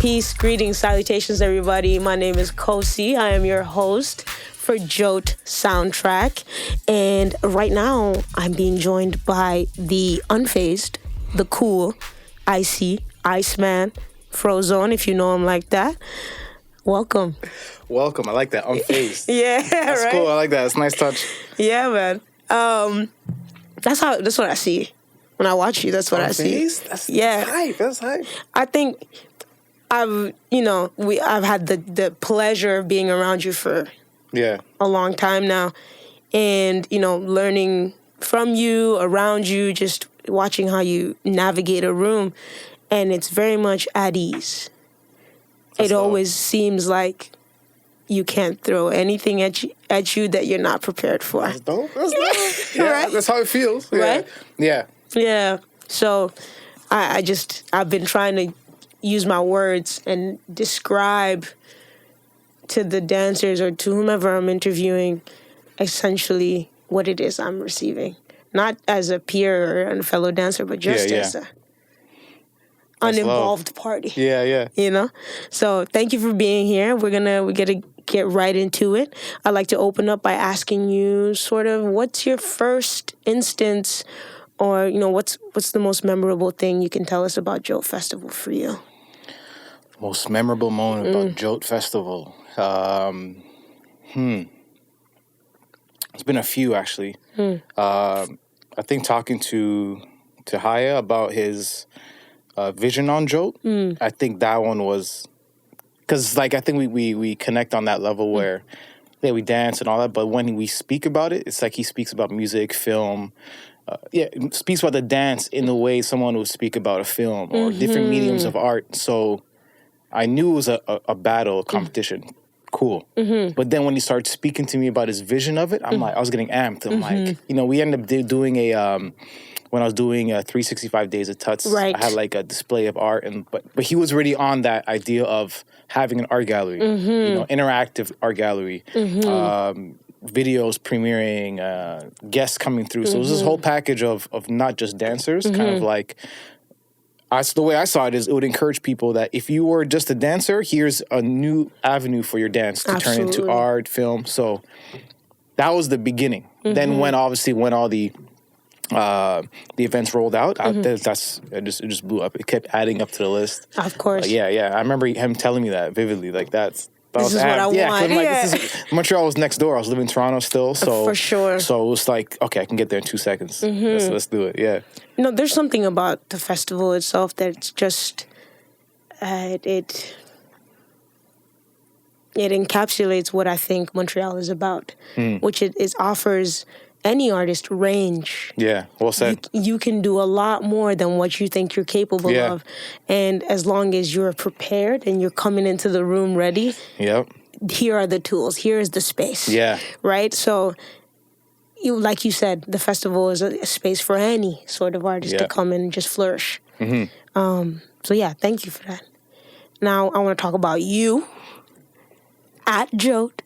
Peace, greetings, salutations, everybody. My name is Kosi. I am your host for Joat Sndtrk. And right now, I'm being joined by the unfazed, the cool, icy, Iceman, Frozone, if you know him like that. Welcome. Welcome. I like that. Unfazed. Yeah, That's right? cool. I like that. It's a nice touch. Yeah, man. That's what I see. When I watch you, that's what I see. That's hype. That's hype. I think I've had the pleasure of being around you for a long time now, and learning from you, around you, just watching how you navigate a room, and it's very much at ease. It always seems like you can't throw anything at you that you're not prepared for. That's dope. That's dope. Yeah, Right? That's how it feels. Right? Yeah. Yeah. So I've been trying to use my words and describe to the dancers or to whomever I'm interviewing essentially what it is I'm receiving. Not as a peer or a fellow dancer, but just as a uninvolved party. Yeah. So thank you for being here. We're gonna get right into it. I'd like to open up by asking you sort of what's your first instance, or what's the most memorable thing you can tell us about Joat Festival for you? Most memorable moment about Joat Festival. It's been a few actually. I think talking to Haya about his vision on Joat. I think that one was because I think we connect on that level where we dance and all that, but when we speak about it, it's like he speaks about music, film. Speaks about the dance in the way someone would speak about a film or different mediums of art. So I knew it was a battle, a competition. Cool. But then when he started speaking to me about his vision of it, I'm like, I was getting amped. I'm like, we ended up doing when I was doing 365 Days of Tuts, right. I had like a display of art, but he was already on that idea of having an art gallery, interactive art gallery, videos premiering, guests coming through. So it was this whole package of not just dancers, kind of like, the way I saw it is it would encourage people that if you were just a dancer, here's a new avenue for your dance to turn into art, film. So that was the beginning. Then when all the events rolled out, it just blew up. It kept adding up to the list. Of course. Yeah. I remember him telling me that vividly. Like this is what I want. Montreal was next door. I was living in Toronto still. So for sure. So it was like, okay, I can get there in 2 seconds. Let's do it. Yeah. There's something about the festival itself that's just it encapsulates what I think Montreal is about, which it offers any artist range. Yeah, well said. You can do a lot more than what you think you're capable of. And as long as you're prepared and you're coming into the room ready, here are the tools. Here is the space. Yeah. Right? So, like you said, the festival is a space for any sort of artist to come in and just flourish. So, thank you for that. Now, I want to talk about you at Joat.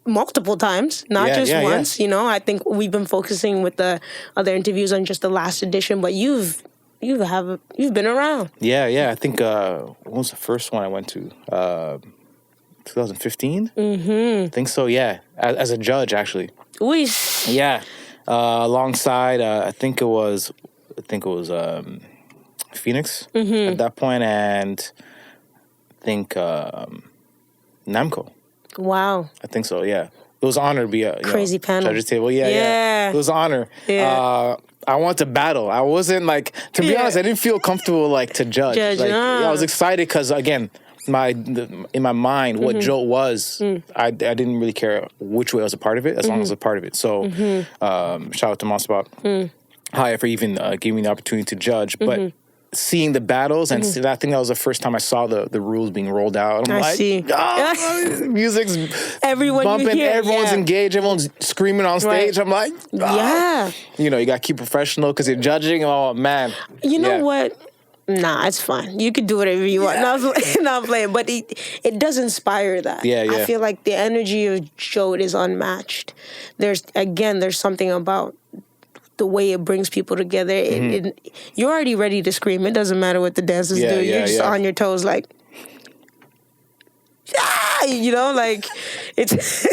Multiple times, not just once. I think we've been focusing with the other interviews on just the last edition, but you've been around. Yeah. I think what was the first one I went to? 2015. I think so. Yeah, as a judge actually. Weesh. Yeah, alongside I think it was Phoenix at that point, and I think Namco. Wow. I think so, yeah. It was an honor to be a crazy panel. Judges table. Yeah. It was an honor. Yeah. I wanted to battle. I wasn't to be honest, I didn't feel comfortable to judge. I was excited because again, in my mind, what Joat was, I didn't really care which way I was a part of it, as long as I was a part of it. So shout out to Monspot, Haya for even giving me the opportunity to judge. But seeing the battles, and I think that was the first time I saw the rules being rolled out. I'm music's bumping, everyone's engaged, everyone's screaming on stage. I'm like, you got to keep professional because you're judging. Oh man, you know what? Nah, it's fine. You can do whatever you want. Not playing, but it does inspire that. Yeah. I feel like the energy of Joat is unmatched. There's something about the way it brings people together. You're already ready to scream. It doesn't matter what the dancers do. You're just on your toes you know, like it's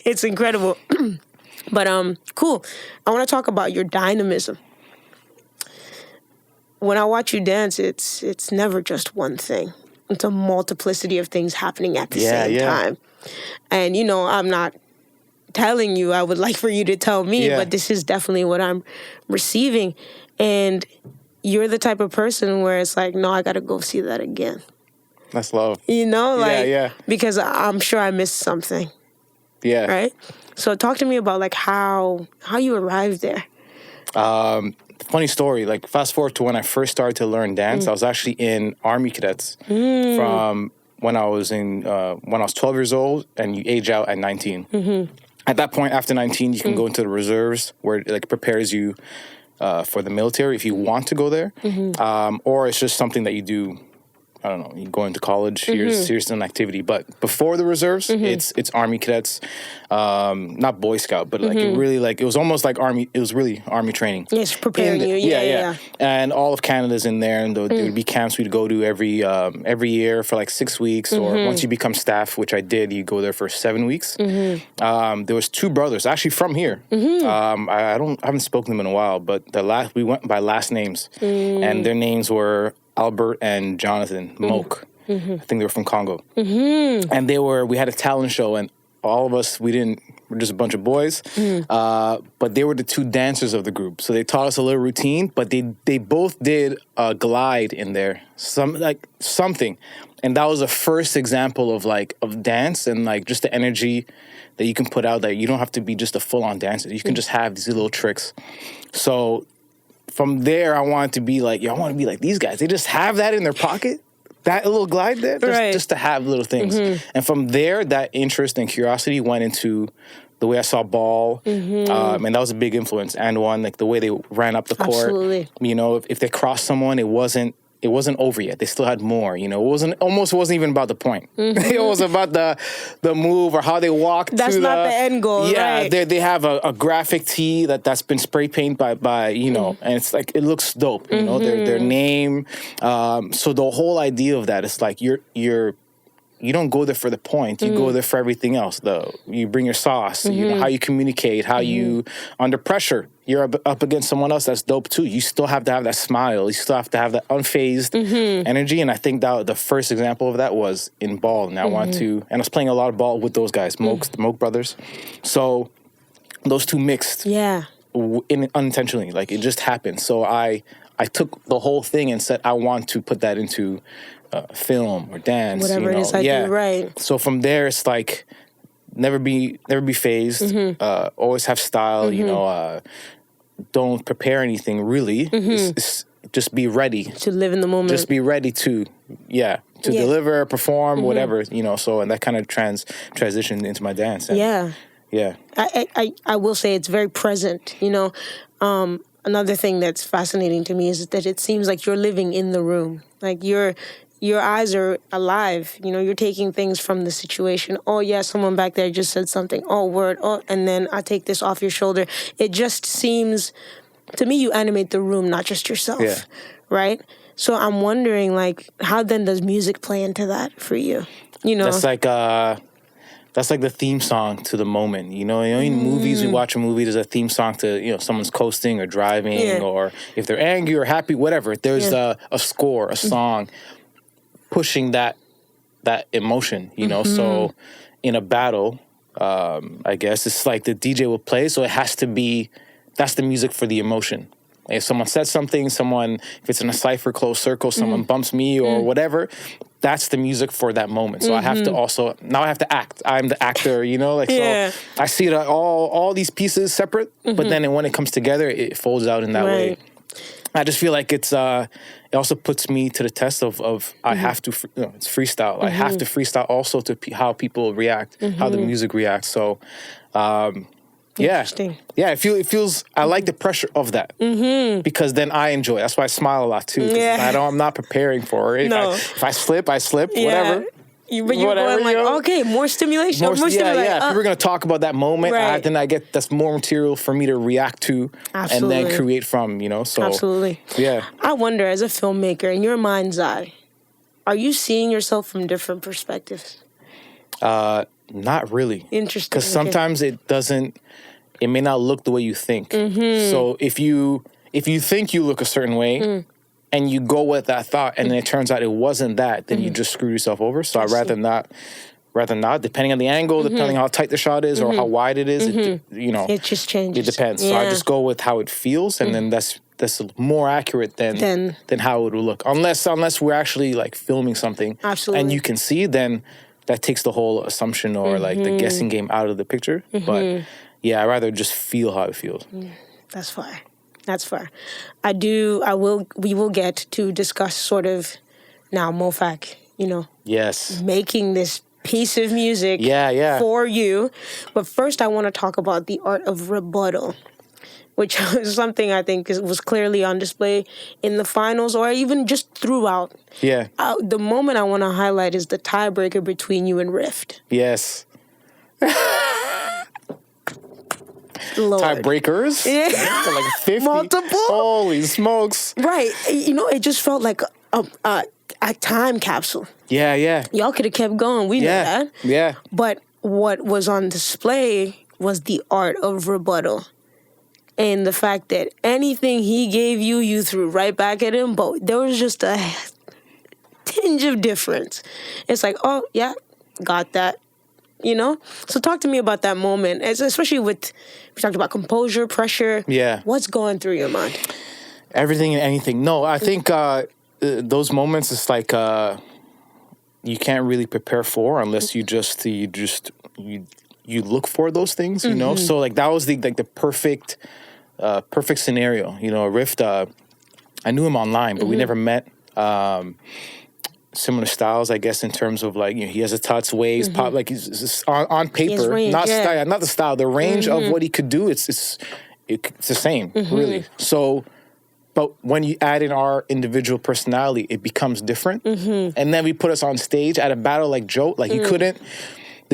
it's incredible. But cool. I want to talk about your dynamism. When I watch you dance, it's never just one thing. It's a multiplicity of things happening at the same time. And, you know, I'm not telling you, I would like for you to tell me, but this is definitely what I'm receiving. And you're the type of person where it's like, no, I got to go see that again. That's love. You know, like, because I'm sure I missed something. Yeah. Right? So talk to me about, like, how you arrived there. Funny story, like, fast forward to when I first started to learn dance, I was actually in Army cadets from when I was 12 years old, and you age out at 19. At that point, after 19, you can go into the reserves, where it, like, prepares you for the military if you want to go there, or it's just something that you do. I don't know, you go into college, here's an activity. But before the reserves, it's Army cadets, not Boy Scout, but like it was almost like Army, it was really Army training. Yes, preparing you. Yeah. And all of Canada's in there, and there would be camps we'd go to every year for like 6 weeks, or once you become staff, which I did, you go there for 7 weeks. There was 2 brothers, actually from here. I haven't spoken to them in a while, but we went by last names, and their names were Albert and Jonathan Moke. I think they were from Congo. And we had a talent show, and all of us, we're just a bunch of boys, but they were the 2 dancers of the group. So they taught us a little routine, but they both did a glide in there, something. And that was the first example of dance, and like just the energy that you can put out, that you don't have to be just a full-on dancer. You can just have these little tricks. So from there, I wanted to be like, I want to be like these guys. They just have that in their pocket, that little glide there, just to have little things. And from there, that interest and curiosity went into the way I saw ball, and that was a big influence. And one, like the way they ran up the court. Absolutely. You know, if they crossed someone, it wasn't over yet. They still had more. You know, it wasn't even about the point. It was about the move or how they walked. That's not the end goal. Yeah, right. they have a graphic tee that's been spray painted by you know, and it's like it looks dope. You know, their name. So the whole idea of that is like you don't go there for the point. You go there for everything else. You bring your sauce. You know how you communicate. How you under pressure. You're up against someone else that's dope too. You still have to have that smile. You still have to have that unfazed energy. And I think that the first example of that was in ball. And I was playing a lot of ball with those guys, the Moke brothers. So those 2 mixed. Yeah. Unintentionally, like it just happened. So I took the whole thing and said I want to put that into film or dance, whatever it is I do, right? So from there, it's like never be phased. Always have style. You know, don't prepare anything really. It's just be ready to live in the moment. Just be ready to deliver, perform, whatever. You know, so and that kind of transitioned into my dance. And, I will say it's very present. You know, another thing that's fascinating to me is that it seems like you're living in the room, like your eyes are alive. You know, you're taking things from the situation. Oh, yeah, someone back there just said something. Oh, word. Oh, and then I take this off your shoulder. It just seems, to me, you animate the room, not just yourself. Yeah. Right? So I'm wondering, like, how then does music play into that for you? You know? That's like the theme song to the moment. You know, in movies, we watch a movie, there's a theme song to, you know, someone's coasting or driving, or if they're angry or happy, whatever. There's a score, a song, pushing that emotion, you know. So in a battle, I guess it's like the DJ will play, so it has to be, that's the music for the emotion. If someone says something, if it's in a cypher, closed circle, someone bumps me or whatever, that's the music for that moment. So I have to act. I'm the actor, you know, like, so I see it all these pieces separate, but then when it comes together, it folds out in that way. I just feel like it also puts me to the test of I have to, it's freestyle. I have to freestyle also to how people react, how the music reacts. So, Interesting. Yeah, it feels, I like the pressure of that because then I enjoy it. That's why I smile a lot too. I'm not preparing for it. If I slip, whatever. But you're going like, okay, more stimulation. More stimulation. If we're going to talk about that moment, then I get, that's more material for me to react to and then create from, you know. So absolutely. Yeah. I wonder, as a filmmaker, in your mind's eye, are you seeing yourself from different perspectives? Not really. Interesting. Because sometimes it may not look the way you think. So if you think you look a certain way and you go with that thought and then it turns out it wasn't that, then you just screw yourself over. So I'd rather not, depending on the angle, depending on how tight the shot is or how wide it is, it just changes. It depends. So I just go with how it feels, and then that's more accurate than how it will look. Unless we're actually like filming something, absolutely, and you can see, then that takes the whole assumption or like the guessing game out of the picture. But yeah, I'd rather just feel how it feels. That's fair. That's fair. We will get to discuss sort of now Mofak, Yes. making this piece of music for you. But first I want to talk about the art of rebuttal, which is something I think was clearly on display in the finals or even just throughout. Yeah. The moment I want to highlight is the tiebreaker between you and Rift. Yes. Lord. Tiebreakers? Yeah. Like 50. Multiple? Holy smokes. Right. It just felt like a time capsule. Yeah. Y'all could have kept going. We know that. Yeah. But what was on display was the art of rebuttal. And the fact that anything he gave you, you threw right back at him. But there was just a tinge of difference. It's like, oh, yeah, got that. So talk to me about that moment, especially we talked about composure, pressure. Yeah. What's going through your mind? Everything and anything. No, I think those moments, it's like you can't really prepare for unless you look for those things, So like that was the perfect scenario. Rift, I knew him online, but we never met. Similar styles, I guess, in terms of like he has a touch, waves, pop, like he's on paper, range, not style, not the style, the range of what he could do. It's the same, really. So, but when you add in our individual personality, it becomes different. And then we put us on stage at a battle like Joat, like there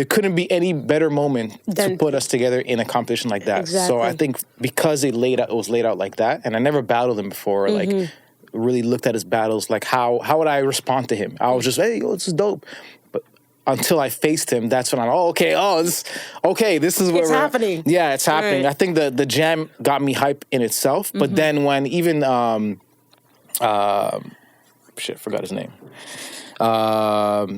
couldn't be any better moment to put us together in a competition like that. Exactly. So I think because it was laid out like that, and I never battled him before, like. Really looked at his battles, like how would I respond to him? I was just, hey, this is dope. But until I faced him, that's when this is where it's happening. Yeah, it's happening. Right. I think the jam got me hype in itself. But then when even forgot his name. What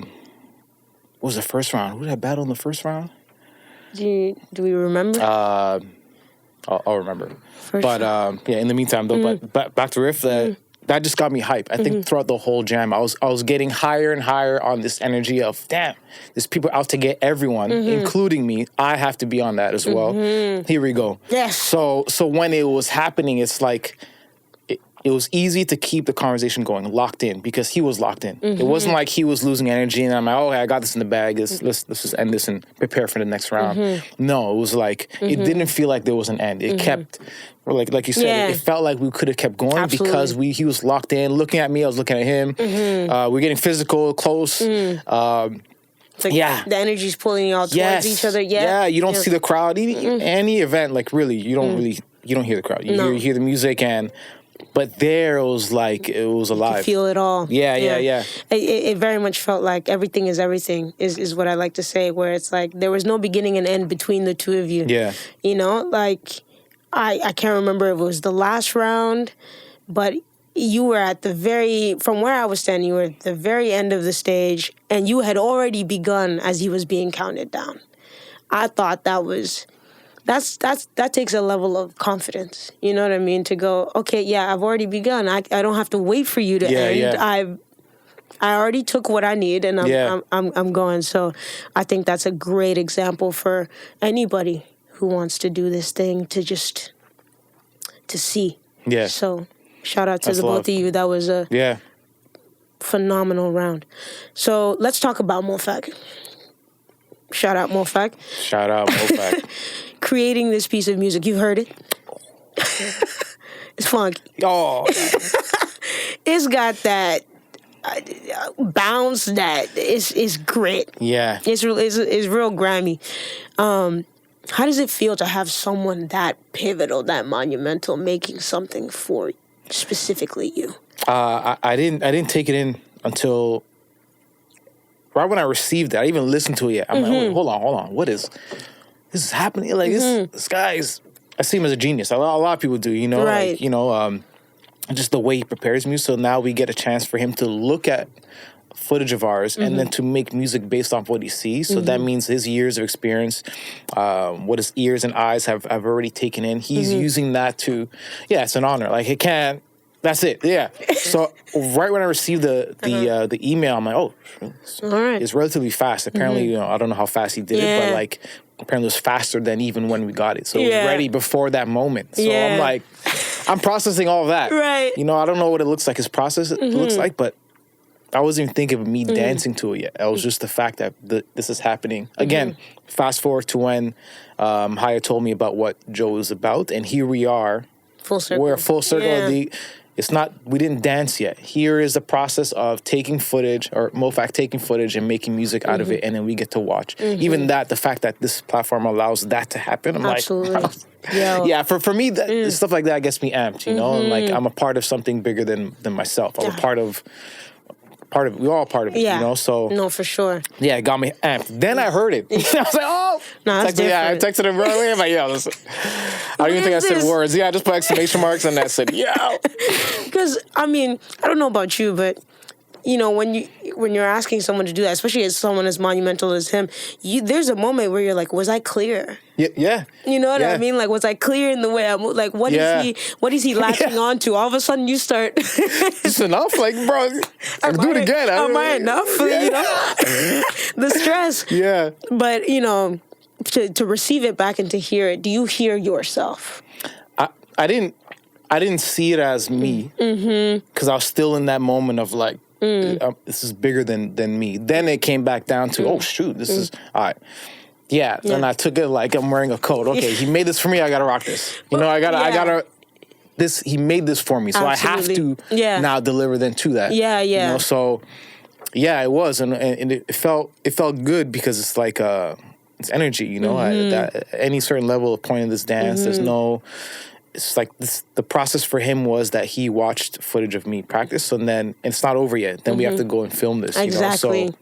was the first round? Who did I battle in the first round? Do we remember? I'll remember. In the meantime, though, but back to Riff, that just got me hype. I think throughout the whole jam, I was getting higher and higher on this energy of, damn, there's people out to get everyone, including me. I have to be on that as well. Here we go. Yes. So when it was happening, it's like, it was easy to keep the conversation going, locked in, because he was locked in. It wasn't like he was losing energy and I'm like, okay, I got this in the bag. Let's just end this and prepare for the next round. No, it was like, it didn't feel like there was an end. It kept, like you said, it felt like we could have kept going. Absolutely. Because he was locked in, looking at me, I was looking at him. We're getting physical, close. It's like the energy's pulling you all towards each other. Yeah, you don't see the crowd. Any event, like really, you don't hear the crowd. You hear the music but there it was like, it was alive. You feel it all. Yeah. It very much felt like everything is everything, is what I like to say, where it's like there was no beginning and end between the two of you. Yeah. Like I can't remember if it was the last round, but you were from where I was standing, you were at the very end of the stage and you had already begun as he was being counted down. I thought that takes a level of confidence. You know what I mean? To go, okay, yeah, I've already begun. I don't have to wait for you to end. Yeah. I already took what I need, and I'm going. So I think that's a great example for anybody who wants to do this thing to see. Yeah. So shout out to the both of you. That was a phenomenal round. So let's talk about Mofak. Shout out Mofak. Creating this piece of music. You heard it. It's funky. Oh. It's got that bounce that is grit. Yeah. It's real grimy. How does it feel to have someone that pivotal, that monumental, making something for specifically you? I didn't take it in until right when I received it, I even listened to it yet. I'm like, oh, hold on. What is this is happening? Like this guy is, I see him as a genius. A lot of people do, you know, right. like, you know, just the way he prepares music. So now we get a chance for him to look at footage of ours and then to make music based off what he sees. So that means his years of experience, what his ears and eyes have already taken in. He's using that to, it's an honor. Like, he can't, that's it. Yeah. So right when I received the email, I'm like, oh, all right. It's relatively fast. Apparently, you know, I don't know how fast he did it, but like, apparently it was faster than even when we got it. So it was ready before that moment. So I'm like, I'm processing all of that. Right. You know, I don't know what it looks like, his process looks like, but I wasn't even thinking of me dancing to it yet. It was just the fact that this is happening. Again, fast forward to when Haya told me about what Joe was about, and here we are. Full circle. We're a full circle of it's not, we didn't dance yet. Here is the process of taking footage, or Mofac taking footage and making music out of it, and then we get to watch. Even that, the fact that this platform allows that to happen, I'm Absolutely. like, yeah, for me, stuff like that gets me amped, you know? And like, I'm a part of something bigger than myself. I'm a part of we're all part of it, you know? So no, for sure. Yeah, it got me amped. Then I heard it. I was like, oh. No, that's different. I texted him right away. I'm like, yo, listen. I don't even think I said words. Yeah, I just put exclamation marks and I said, yeah. Because, I mean, I don't know about you, but, you know, when you're asking someone to do that, especially as someone as monumental as him, there's a moment where you're like, was I clear? Yeah. You know what I mean? Like, was I clear in the way I moved? Like, what is he latching on to? All of a sudden, you start. It's enough, like, bro. Do it again. Am I enough? You know, the stress. Yeah. But you know, to receive it back and to hear it, do you hear yourself? I didn't see it as me because I was still in that moment of like, this is bigger than me. Then it came back down to, oh shoot, this is all right. Yeah, then I took it like I'm wearing a coat. Okay, he made this for me. I gotta rock this. You know, I gotta. This he made this for me, so Absolutely. I have to now deliver then to that. Yeah. You know, so it was, and it felt good because it's like it's energy. You know, at any certain level of point in this dance, there's no. It's like this, the process for him was that he watched footage of me practice, and then it's not over yet. Then we have to go and film this. Exactly. You know?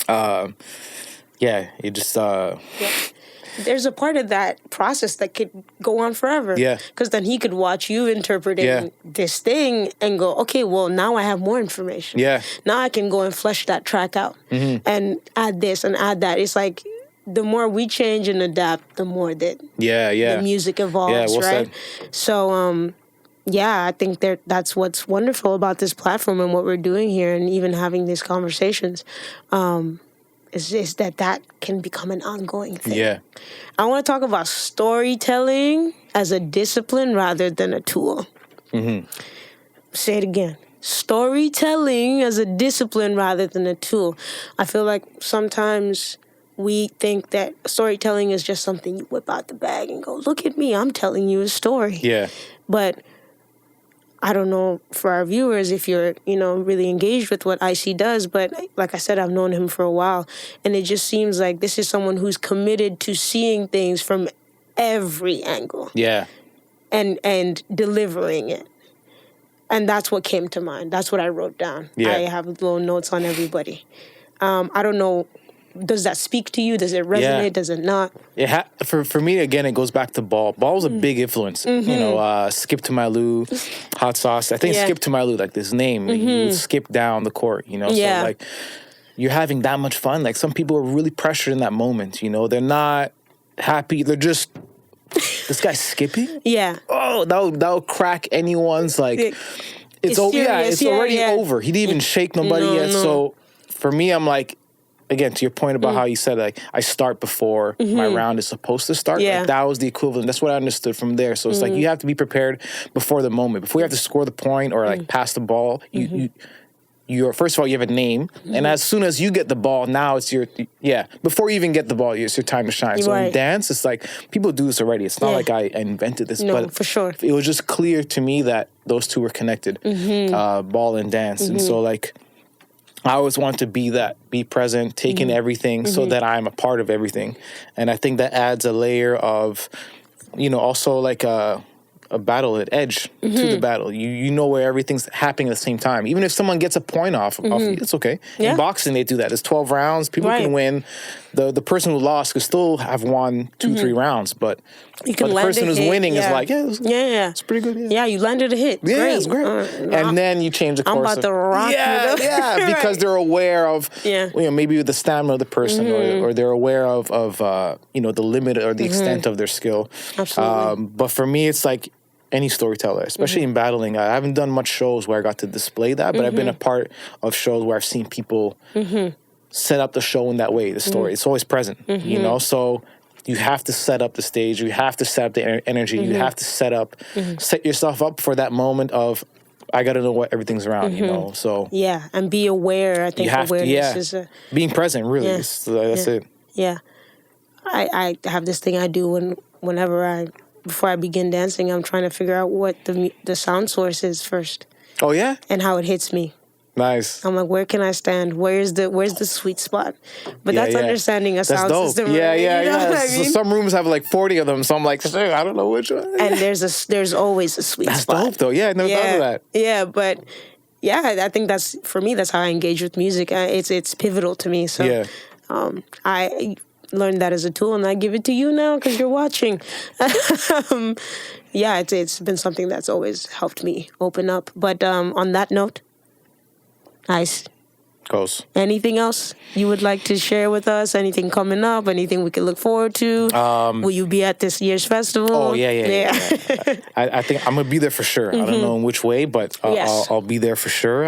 So. It just... There's a part of that process that could go on forever. Yeah. Because then he could watch you interpreting this thing and go, okay, well, now I have more information. Yeah. Now I can go and flesh that track out and add this and add that. It's like the more we change and adapt, the more that the music evolves, right? Said. So, I think that's what's wonderful about this platform and what we're doing here and even having these conversations. Is that can become an ongoing thing. Yeah. I want to talk about storytelling as a discipline rather than a tool. Say it again. Storytelling as a discipline rather than a tool. I feel like sometimes we think that storytelling is just something you whip out the bag and go, look at me, I'm telling you a story. Yeah. But I don't know for our viewers if you're, really engaged with what IC does, but like I said, I've known him for a while, and it just seems like this is someone who's committed to seeing things from every angle. Yeah. And delivering it. And that's what came to mind. That's what I wrote down. Yeah. I have little notes on everybody. I don't know. Does that speak to you? Does it resonate? Yeah. Does it not? For me, again, it goes back to Ball. Ball was a big influence. You know, Skip to My Lou, Hot Sauce. I think Skip to My Lou, like this name, you skip down the court, you know? So, like, you're having that much fun. Like, some people are really pressured in that moment, you know? They're not happy. They're just, this guy's skipping? Yeah. Oh, that'll crack anyone's, like, it's already over. He didn't even shake nobody yet. No. So, for me, I'm like, again, to your point about how you said, like, I start before my round is supposed to start. Yeah. Like, that was the equivalent. That's what I understood from there. So it's like you have to be prepared before the moment. Before you have to score the point or, like, pass the ball, you're first of all, you have a name. And as soon as you get the ball, now it's before you even get the ball, it's your time to shine. So in dance, it's like, people do this already. It's not like I invented this. No, but for sure. It was just clear to me that those two were connected, ball and dance. And so, like, I always want to be present, taking everything so that I'm a part of everything. And I think that adds a layer of, also like a a battle at edge to the battle. You know where everything's happening at the same time. Even if someone gets a point off you, it's okay. In boxing, they do that. There's 12 rounds. People can win. The person who lost could still have won 2-3 rounds, but the person who's winning is like, it's pretty good. Yeah, you landed a hit. Yeah, great. It's great. And then you change the course. I'm about to rock you. Because they're aware of, maybe the stamina of the person, or they're aware of the limit or the extent of their skill. Absolutely. But for me, it's like any storyteller, especially in battling. I haven't done much shows where I got to display that, but I've been a part of shows where I've seen people set up the show in that way, the story. It's always present, so you have to set up the stage. You have to set up the energy. You have to set yourself up for that moment of, I got to know what everything's around, so. Yeah, and be aware. I think awareness is being present, really. That's it. Yeah. I have this thing I do before I begin dancing, I'm trying to figure out what the sound source is first. Oh, yeah? And how it hits me. Nice. I'm like, where can I stand? Where's the sweet spot? But that's understanding a sound system. Yeah. You know what I mean? So some rooms have like 40 of them, so I'm like, I don't know which one. And there's always a sweet spot. That's dope, though. Yeah, I never thought of that. Yeah, but I think for me, that's how I engage with music. It's pivotal to me. So I learned that as a tool, and I give it to you now because you're watching. It's been something that's always helped me open up. But on that note, Ice. Goes. Anything else you would like to share with us? Anything coming up? Anything we can look forward to? Will you be at this year's festival? Oh, yeah. I think I'm going to be there for sure. I don't know in which way, but I'll be there for sure.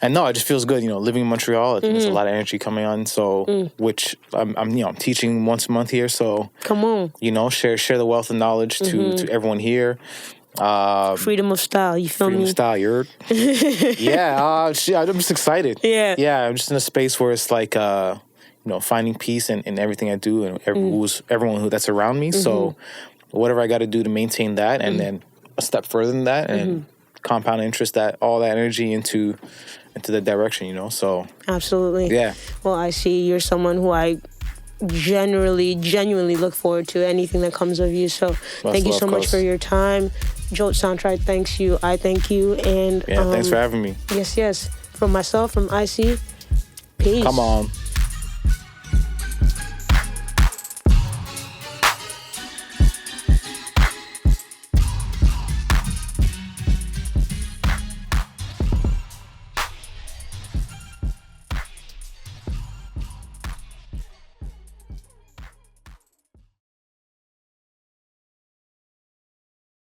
And no, it just feels good, living in Montreal. I think there's a lot of energy coming on. So, which I'm teaching once a month here. So, come on, share the wealth of knowledge to everyone here. Freedom of style, you feel freedom me? Freedom of style, I'm just excited. Yeah, I'm just in a space where it's like, finding peace in everything I do and everyone that's around me. So, whatever I got to do to maintain that, and then a step further than that, and compound interest all that energy into the direction, so. Absolutely. Yeah. Well, I see you're someone who I genuinely look forward to anything that comes of you. So thank you so much for your time. Joat Sndtrk thanks you. I thank you. And thanks for having me. Yes. From myself, from IC, peace. Come on.